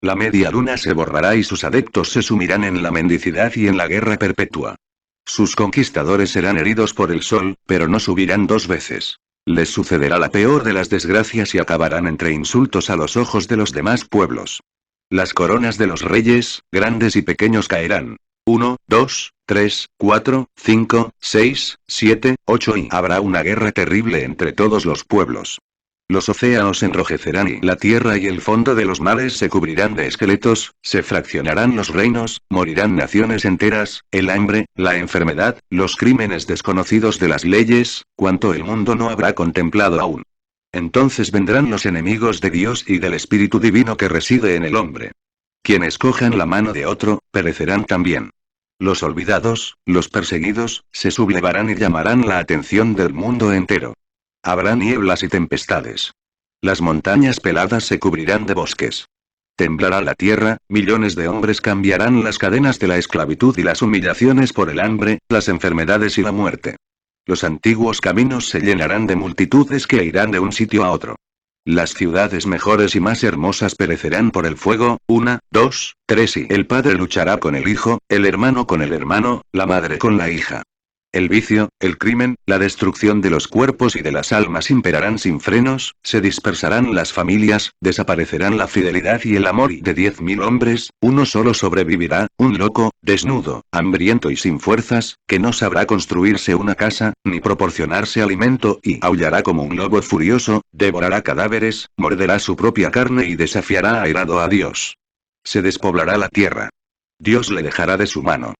La media luna se borrará y sus adeptos se sumirán en la mendicidad y en la guerra perpetua. Sus conquistadores serán heridos por el sol, pero no subirán dos veces. Les sucederá la peor de las desgracias y acabarán entre insultos a los ojos de los demás pueblos. Las coronas de los reyes, grandes y pequeños caerán. 1, 2, 3, 4, 5, 6, 7, 8 y habrá una guerra terrible entre todos los pueblos. Los océanos se enrojecerán y la tierra y el fondo de los mares se cubrirán de esqueletos, se fraccionarán los reinos, morirán naciones enteras, el hambre, la enfermedad, los crímenes desconocidos de las leyes, cuanto el mundo no habrá contemplado aún. Entonces vendrán los enemigos de Dios y del Espíritu Divino que reside en el hombre. Quienes cojan la mano de otro, perecerán también. Los olvidados, los perseguidos, se sublevarán y llamarán la atención del mundo entero. Habrá nieblas y tempestades. Las montañas peladas se cubrirán de bosques. Temblará la tierra, millones de hombres cambiarán las cadenas de la esclavitud y las humillaciones por el hambre, las enfermedades y la muerte. Los antiguos caminos se llenarán de multitudes que irán de un sitio a otro. Las ciudades mejores y más hermosas perecerán por el fuego, 1, 2, 3 y el padre luchará con el hijo, el hermano con el hermano, la madre con la hija. El vicio, el crimen, la destrucción de los cuerpos y de las almas imperarán sin frenos, se dispersarán las familias, desaparecerán la fidelidad y el amor y de 10.000 hombres, uno solo sobrevivirá, un loco, desnudo, hambriento y sin fuerzas, que no sabrá construirse una casa, ni proporcionarse alimento y aullará como un lobo furioso, devorará cadáveres, morderá su propia carne y desafiará airado a Dios. Se despoblará la tierra. Dios le dejará de su mano.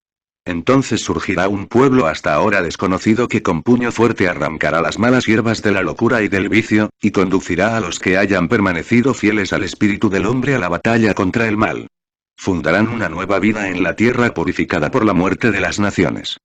Entonces surgirá un pueblo hasta ahora desconocido que con puño fuerte arrancará las malas hierbas de la locura y del vicio, y conducirá a los que hayan permanecido fieles al espíritu del hombre a la batalla contra el mal. Fundarán una nueva vida en la tierra purificada por la muerte de las naciones.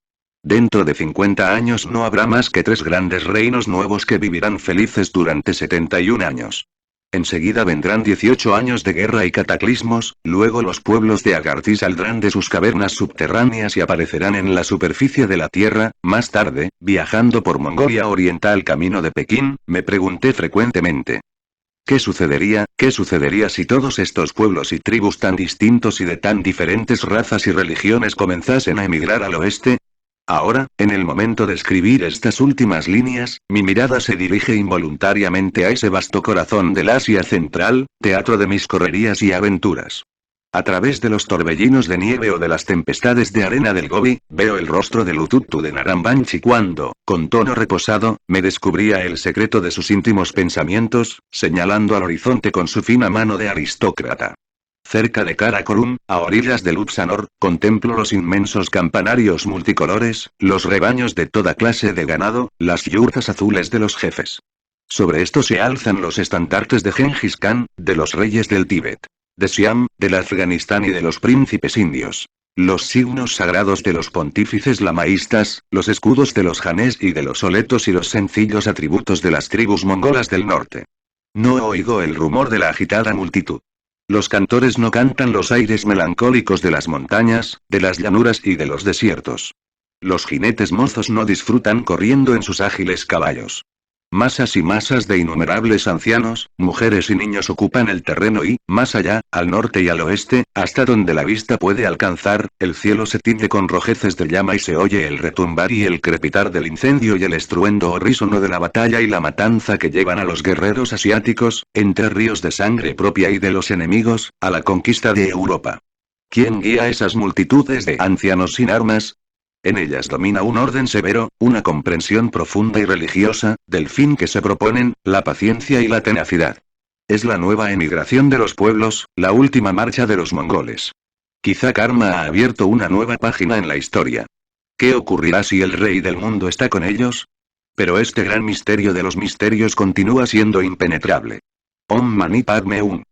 Dentro de 50 años no habrá más que 3 grandes reinos nuevos que vivirán felices durante 71 años. Enseguida vendrán 18 años de guerra y cataclismos, luego los pueblos de Agartí saldrán de sus cavernas subterráneas y aparecerán en la superficie de la tierra. Más tarde, viajando por Mongolia Oriental camino de Pekín, me pregunté frecuentemente: ¿qué sucedería si todos estos pueblos y tribus tan distintos y de tan diferentes razas y religiones comenzasen a emigrar al oeste? Ahora, en el momento de escribir estas últimas líneas, mi mirada se dirige involuntariamente a ese vasto corazón del Asia Central, teatro de mis correrías y aventuras. A través de los torbellinos de nieve o de las tempestades de arena del Gobi, veo el rostro de Lututu de Narambanchi cuando, con tono reposado, me descubría el secreto de sus íntimos pensamientos, señalando al horizonte con su fina mano de aristócrata. Cerca de Karakorum, a orillas del Upsanor, contemplo los inmensos campanarios multicolores, los rebaños de toda clase de ganado, las yurtas azules de los jefes. Sobre esto se alzan los estandartes de Gengis Khan, de los reyes del Tíbet, de Siam, del Afganistán y de los príncipes indios. Los signos sagrados de los pontífices lamaístas, los escudos de los janés y de los soletos y los sencillos atributos de las tribus mongolas del norte. No oigo el rumor de la agitada multitud. Los cantores no cantan los aires melancólicos de las montañas, de las llanuras y de los desiertos. Los jinetes mozos no disfrutan corriendo en sus ágiles caballos. Masas y masas de innumerables ancianos, mujeres y niños ocupan el terreno y, más allá, al norte y al oeste, hasta donde la vista puede alcanzar, el cielo se tiñe con rojeces de llama y se oye el retumbar y el crepitar del incendio y el estruendo horrísono de la batalla y la matanza que llevan a los guerreros asiáticos, entre ríos de sangre propia y de los enemigos, a la conquista de Europa. ¿Quién guía esas multitudes de ancianos sin armas? En ellas domina un orden severo, una comprensión profunda y religiosa, del fin que se proponen, la paciencia y la tenacidad. Es la nueva emigración de los pueblos, la última marcha de los mongoles. Quizá Karma ha abierto una nueva página en la historia. ¿Qué ocurrirá si el rey del mundo está con ellos? Pero este gran misterio de los misterios continúa siendo impenetrable. Om Mani Padme Hum.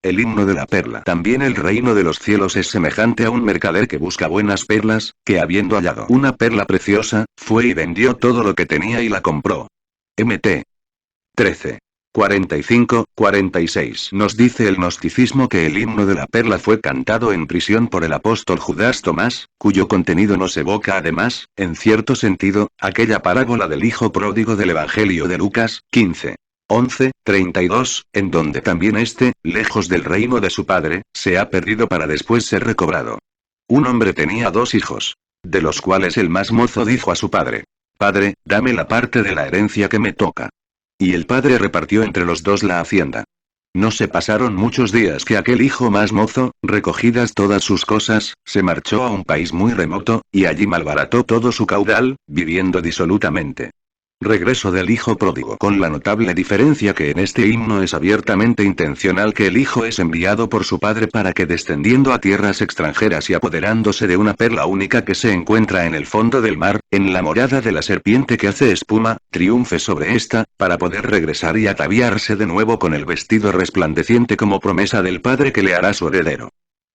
El himno de la perla. También el reino de los cielos es semejante a un mercader que busca buenas perlas, que habiendo hallado una perla preciosa, fue y vendió todo lo que tenía y la compró. Mt. 13. 45-46. Nos dice el gnosticismo que el himno de la perla fue cantado en prisión por el apóstol Judas Tomás, cuyo contenido nos evoca además, en cierto sentido, aquella parábola del hijo pródigo del Evangelio de Lucas, 15. 11:32, en donde también lejos del reino de su padre, se ha perdido para después ser recobrado. Un hombre tenía 2 hijos. De los cuales el más mozo dijo a su padre: Padre, dame la parte de la herencia que me toca. Y el padre repartió entre los 2 la hacienda. No se pasaron muchos días que aquel hijo más mozo, recogidas todas sus cosas, se marchó a un país muy remoto, y allí malbarató todo su caudal, viviendo disolutamente. Regreso del hijo pródigo, con la notable diferencia que en este himno es abiertamente intencional que el hijo es enviado por su padre para que descendiendo a tierras extranjeras y apoderándose de una perla única que se encuentra en el fondo del mar, en la morada de la serpiente que hace espuma, triunfe sobre esta, para poder regresar y ataviarse de nuevo con el vestido resplandeciente como promesa del padre que le hará su heredero.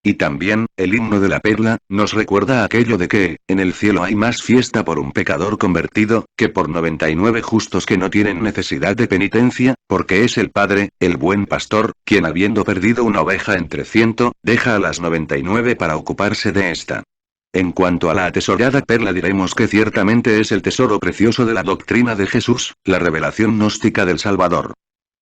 Y también, el himno de la perla, nos recuerda aquello de que, en el cielo hay más fiesta por un pecador convertido, que por 99 justos que no tienen necesidad de penitencia, porque es el Padre, el buen pastor, quien habiendo perdido una oveja entre 100, deja a las 99 para ocuparse de esta. En cuanto a la atesorada perla diremos que ciertamente es el tesoro precioso de la doctrina de Jesús, la revelación gnóstica del Salvador.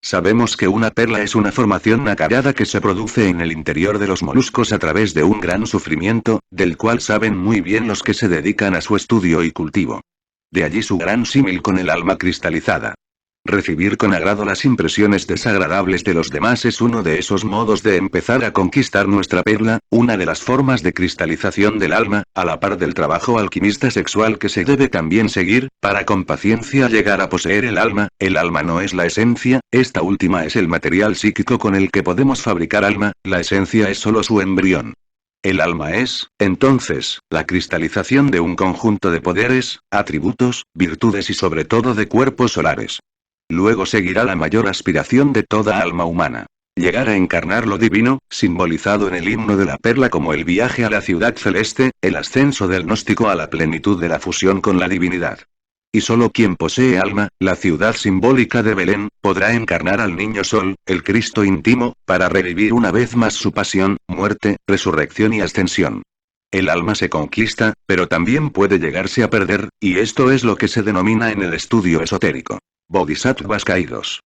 Sabemos que una perla es una formación nacarada que se produce en el interior de los moluscos a través de un gran sufrimiento, del cual saben muy bien los que se dedican a su estudio y cultivo. De allí su gran símil con el alma cristalizada. Recibir con agrado las impresiones desagradables de los demás es uno de esos modos de empezar a conquistar nuestra perla, una de las formas de cristalización del alma, a la par del trabajo alquimista sexual que se debe también seguir, para con paciencia llegar a poseer el alma. El alma no es la esencia, esta última es el material psíquico con el que podemos fabricar alma, la esencia es solo su embrión. El alma es, entonces, la cristalización de un conjunto de poderes, atributos, virtudes y sobre todo de cuerpos solares. Luego seguirá la mayor aspiración de toda alma humana. Llegar a encarnar lo divino, simbolizado en el himno de la perla como el viaje a la ciudad celeste, el ascenso del gnóstico a la plenitud de la fusión con la divinidad. Y solo quien posee alma, la ciudad simbólica de Belén, podrá encarnar al niño sol, el Cristo íntimo, para revivir una vez más su pasión, muerte, resurrección y ascensión. El alma se conquista, pero también puede llegarse a perder, y esto es lo que se denomina en el estudio esotérico bodhisattvas caídos.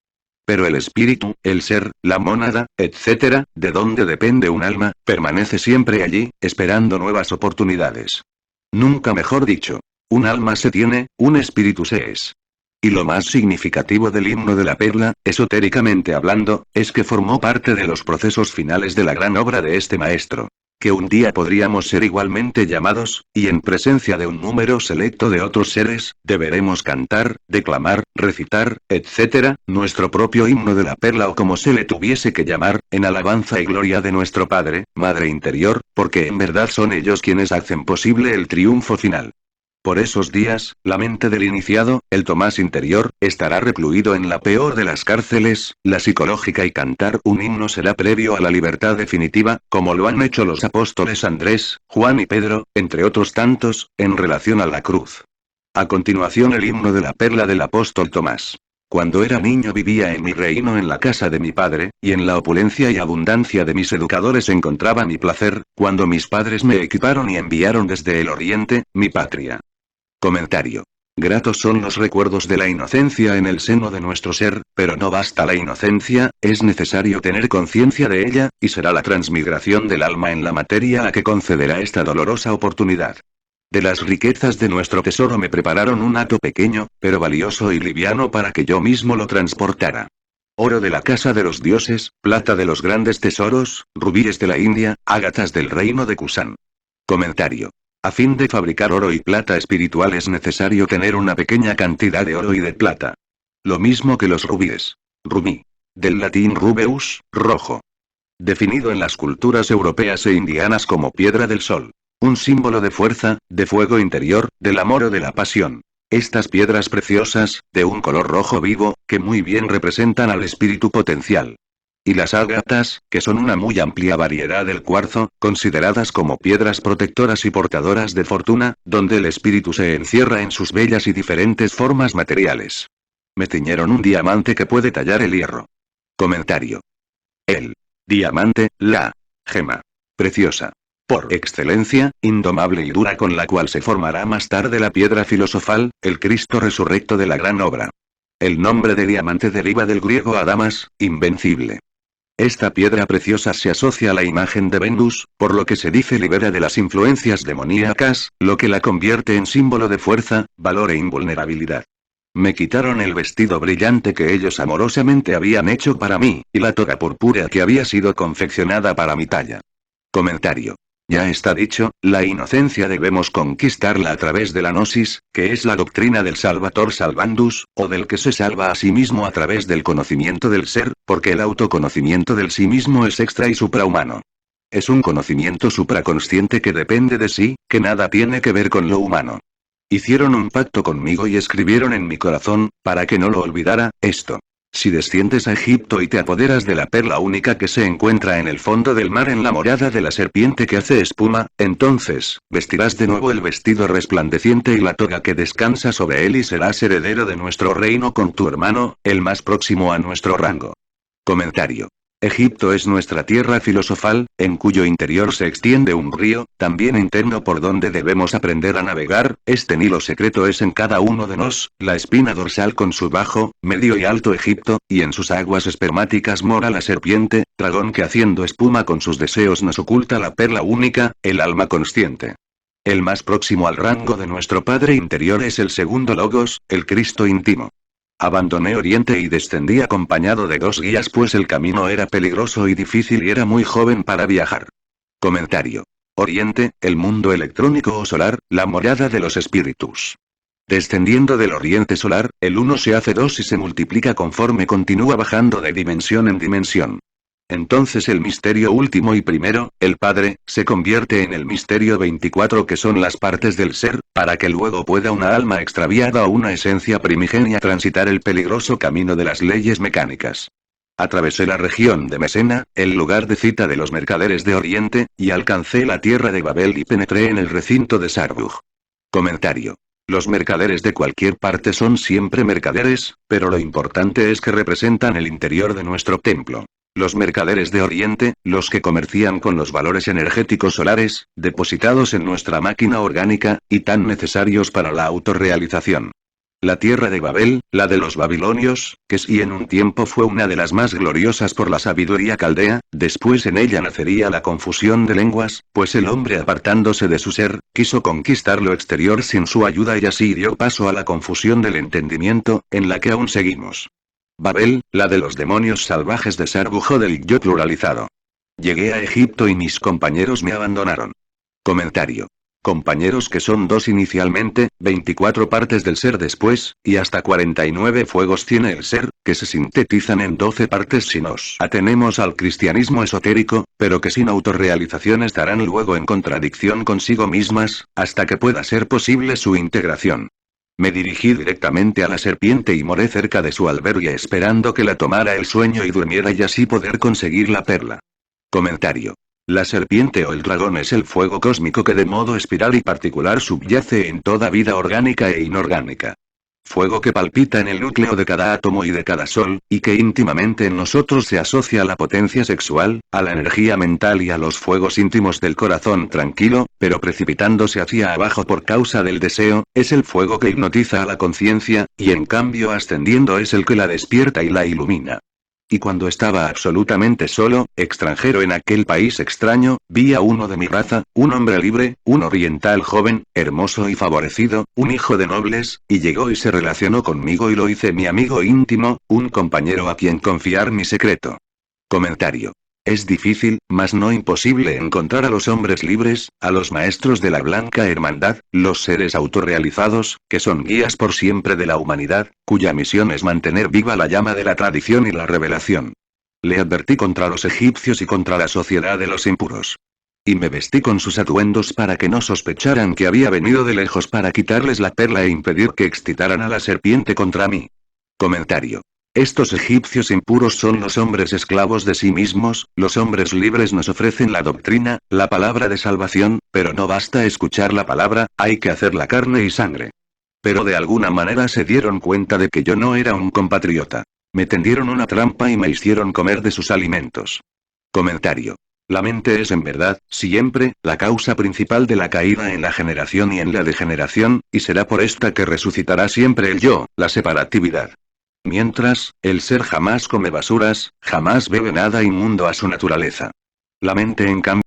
Pero el espíritu, el ser, la mónada, etc., de donde depende un alma, permanece siempre allí, esperando nuevas oportunidades. Nunca mejor dicho. Un alma se tiene, un espíritu se es. Y lo más significativo del himno de la perla, esotéricamente hablando, es que formó parte de los procesos finales de la gran obra de este maestro. Que un día podríamos ser igualmente llamados, y en presencia de un número selecto de otros seres, deberemos cantar, declamar, recitar, etc., nuestro propio himno de la perla o como se le tuviese que llamar, en alabanza y gloria de nuestro Padre, Madre interior, porque en verdad son ellos quienes hacen posible el triunfo final. Por esos días, la mente del iniciado, el Tomás interior, estará recluido en la peor de las cárceles, la psicológica, y cantar un himno será previo a la libertad definitiva, como lo han hecho los apóstoles Andrés, Juan y Pedro, entre otros tantos, en relación a la cruz. A continuación el himno de la perla del apóstol Tomás. Cuando era niño vivía en mi reino en la casa de mi padre, y en la opulencia y abundancia de mis educadores encontraba mi placer, cuando mis padres me equiparon y enviaron desde el oriente, mi patria. Comentario. Gratos son los recuerdos de la inocencia en el seno de nuestro ser, pero no basta la inocencia, es necesario tener conciencia de ella, y será la transmigración del alma en la materia la que concederá esta dolorosa oportunidad. De las riquezas de nuestro tesoro me prepararon un hato pequeño, pero valioso y liviano para que yo mismo lo transportara. Oro de la casa de los dioses, plata de los grandes tesoros, rubíes de la India, ágatas del reino de Kusan. Comentario. A fin de fabricar oro y plata espiritual es necesario tener una pequeña cantidad de oro y de plata. Lo mismo que los rubíes. Rubí. Del latín rubeus, rojo. Definido en las culturas europeas e indianas como piedra del sol. Un símbolo de fuerza, de fuego interior, del amor o de la pasión. Estas piedras preciosas, de un color rojo vivo, que muy bien representan al espíritu potencial. Y las ágatas, que son una muy amplia variedad del cuarzo, consideradas como piedras protectoras y portadoras de fortuna, donde el espíritu se encierra en sus bellas y diferentes formas materiales. Me ciñeron un diamante que puede tallar el hierro. Comentario. El diamante, la gema preciosa, por excelencia, indomable y dura, con la cual se formará más tarde la piedra filosofal, el Cristo resurrecto de la gran obra. El nombre de diamante deriva del griego adamas, invencible. Esta piedra preciosa se asocia a la imagen de Venus, por lo que se dice libera de las influencias demoníacas, lo que la convierte en símbolo de fuerza, valor e invulnerabilidad. Me quitaron el vestido brillante que ellos amorosamente habían hecho para mí, y la toga purpúrea que había sido confeccionada para mi talla. Comentario. Ya está dicho, la inocencia debemos conquistarla a través de la gnosis, que es la doctrina del Salvator Salvandus, o del que se salva a sí mismo a través del conocimiento del ser, porque el autoconocimiento del sí mismo es extra y suprahumano. Es un conocimiento supraconsciente que depende de sí, que nada tiene que ver con lo humano. Hicieron un pacto conmigo y escribieron en mi corazón, para que no lo olvidara, esto. Si desciendes a Egipto y te apoderas de la perla única que se encuentra en el fondo del mar en la morada de la serpiente que hace espuma, entonces, vestirás de nuevo el vestido resplandeciente y la toga que descansa sobre él y serás heredero de nuestro reino con tu hermano, el más próximo a nuestro rango. Comentario. Egipto es nuestra tierra filosofal, en cuyo interior se extiende un río, también interno por donde debemos aprender a navegar. Este Nilo secreto es en cada uno de nos, la espina dorsal con su bajo, medio y alto Egipto, y en sus aguas espermáticas mora la serpiente, dragón que haciendo espuma con sus deseos nos oculta la perla única, el alma consciente. El más próximo al rango de nuestro Padre interior es el segundo Logos, el Cristo íntimo. Abandoné Oriente y descendí acompañado de 2 guías pues el camino era peligroso y difícil y era muy joven para viajar. Comentario. Oriente, el mundo electrónico o solar, la morada de los espíritus. Descendiendo del oriente solar, el uno se hace 2 y se multiplica conforme continúa bajando de dimensión en dimensión. Entonces el misterio último y primero, el Padre, se convierte en el misterio 24 que son las partes del ser, para que luego pueda una alma extraviada o una esencia primigenia transitar el peligroso camino de las leyes mecánicas. Atravesé la región de Mesena, el lugar de cita de los mercaderes de Oriente, y alcancé la tierra de Babel y penetré en el recinto de Sarbug. Comentario. Los mercaderes de cualquier parte son siempre mercaderes, pero lo importante es que representan el interior de nuestro templo. Los mercaderes de Oriente, los que comercian con los valores energéticos solares, depositados en nuestra máquina orgánica, y tan necesarios para la autorrealización. La tierra de Babel, la de los babilonios, que sí en un tiempo fue una de las más gloriosas por la sabiduría caldea, después en ella nacería la confusión de lenguas, pues el hombre apartándose de su ser, quiso conquistar lo exterior sin su ayuda y así dio paso a la confusión del entendimiento, en la que aún seguimos. Babel, la de los demonios salvajes de Sarbujo del yo pluralizado. Llegué a Egipto y mis compañeros me abandonaron. Comentario. Compañeros que son 2 inicialmente, 24 partes del ser después, y hasta 49 fuegos tiene el ser, que se sintetizan en 12 partes si nos atenemos al cristianismo esotérico, pero que sin autorrealización estarán luego en contradicción consigo mismas, hasta que pueda ser posible su integración. Me dirigí directamente a la serpiente y moré cerca de su albergue esperando que la tomara el sueño y durmiera y así poder conseguir la perla. Comentario. La serpiente o el dragón es el fuego cósmico que de modo espiral y particular subyace en toda vida orgánica e inorgánica. Fuego que palpita en el núcleo de cada átomo y de cada sol, y que íntimamente en nosotros se asocia a la potencia sexual, a la energía mental y a los fuegos íntimos del corazón tranquilo, pero precipitándose hacia abajo por causa del deseo, es el fuego que hipnotiza a la conciencia, y en cambio ascendiendo es el que la despierta y la ilumina. Y cuando estaba absolutamente solo, extranjero en aquel país extraño, vi a uno de mi raza, un hombre libre, un oriental joven, hermoso y favorecido, un hijo de nobles, y llegó y se relacionó conmigo y lo hice mi amigo íntimo, un compañero a quien confiar mi secreto. Comentario. Es difícil, mas no imposible encontrar a los hombres libres, a los maestros de la Blanca Hermandad, los seres autorrealizados, que son guías por siempre de la humanidad, cuya misión es mantener viva la llama de la tradición y la revelación. Le advertí contra los egipcios y contra la sociedad de los impuros. Y me vestí con sus atuendos para que no sospecharan que había venido de lejos para quitarles la perla e impedir que excitaran a la serpiente contra mí. Comentario. Estos egipcios impuros son los hombres esclavos de sí mismos, los hombres libres nos ofrecen la doctrina, la palabra de salvación, pero no basta escuchar la palabra, hay que hacer la carne y sangre. Pero de alguna manera se dieron cuenta de que yo no era un compatriota. Me tendieron una trampa y me hicieron comer de sus alimentos. Comentario. La mente es en verdad, siempre, la causa principal de la caída en la generación y en la degeneración, y será por esta que resucitará siempre el yo, la separatividad. Mientras, el ser jamás come basuras, jamás bebe nada inmundo a su naturaleza. La mente en cambio